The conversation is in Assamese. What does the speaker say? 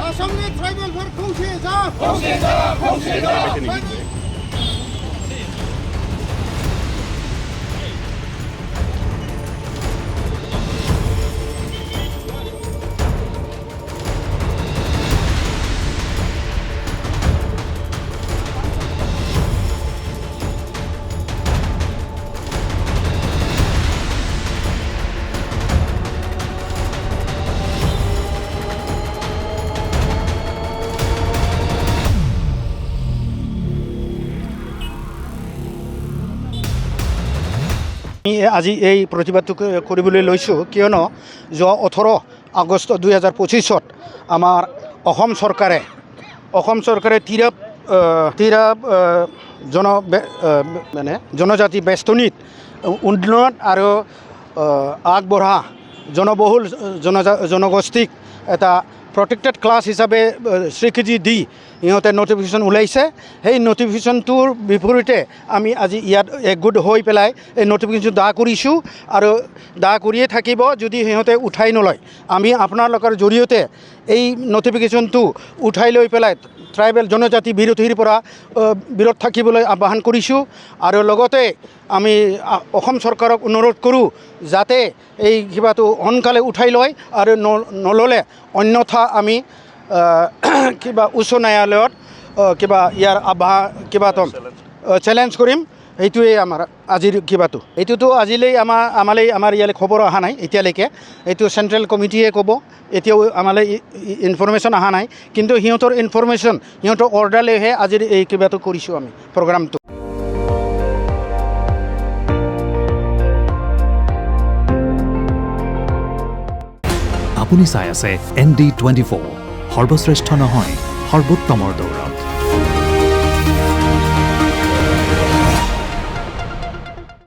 আসামে ট্ৰাইবেলফোৰ খৌসে যা আমি আজি এই প্ৰতিবাদটো কৰিবলৈ লৈছোঁ কিয়নো যোৱা 18 আগষ্ট 2025 আমাৰ অসম চৰকাৰে তিৰা জনজাতি বেষ্টনীত উন্নয়ন আৰু আগবঢ়া জনবহুল জনগোষ্ঠীক এটা প্ৰটেক্টেড ক্লাছ হিচাপে স্বীকৃতি দি ইহঁতে নটিফিকেশ্যন ওলাইছে। সেই নটিফিকেশ্যনটোৰ বিপৰীতে আমি আজি ইয়াত একগোট হৈ পেলাই এই নটিফিকেশ্যন দা কৰিছোঁ আৰু দা কৰিয়ে থাকিব যদি সিহঁতে উঠাই নলয়। আমি আপোনালোকৰ জৰিয়তে এই নটিফিকেশ্যনটো উঠাই লৈ পেলাই ট্ৰাইবেল জনজাতি বিৰোধীৰ পৰা বিৰত থাকিবলৈ আহ্বান কৰিছোঁ আৰু লগতে আমি অসম চৰকাৰক অনুৰোধ কৰোঁ যাতে এই কিবাটো সোনকালে উঠাই লয় আৰু নল'লে অন্যথা আমি কিবা উচ্চ ন্যায়ালয়ত কিবা ইয়াৰ কিবাটো চেলেঞ্জ কৰিম। সেইটোৱেই আমাৰ আজিৰ কিবাটো। এইটোতো আজিলৈ আমাৰ ইয়ালৈ খবৰ অহা নাই এতিয়ালৈকে। এইটো চেণ্ট্ৰেল কমিটিয়ে ক'ব, এতিয়াও আমালৈ ইনফৰমেশ্যন অহা নাই। কিন্তু সিহঁতৰ ইনফৰমেশ্যন সিহঁতৰ অৰ্ডাৰ লৈহে আজিৰ এই কিবাটো কৰিছোঁ আমি প্ৰগ্ৰামটো। আপুনি চাই আছে ND24, সৰ্বশ্ৰেষ্ঠ নহয় সৰ্বোত্তমৰ দৌৰ।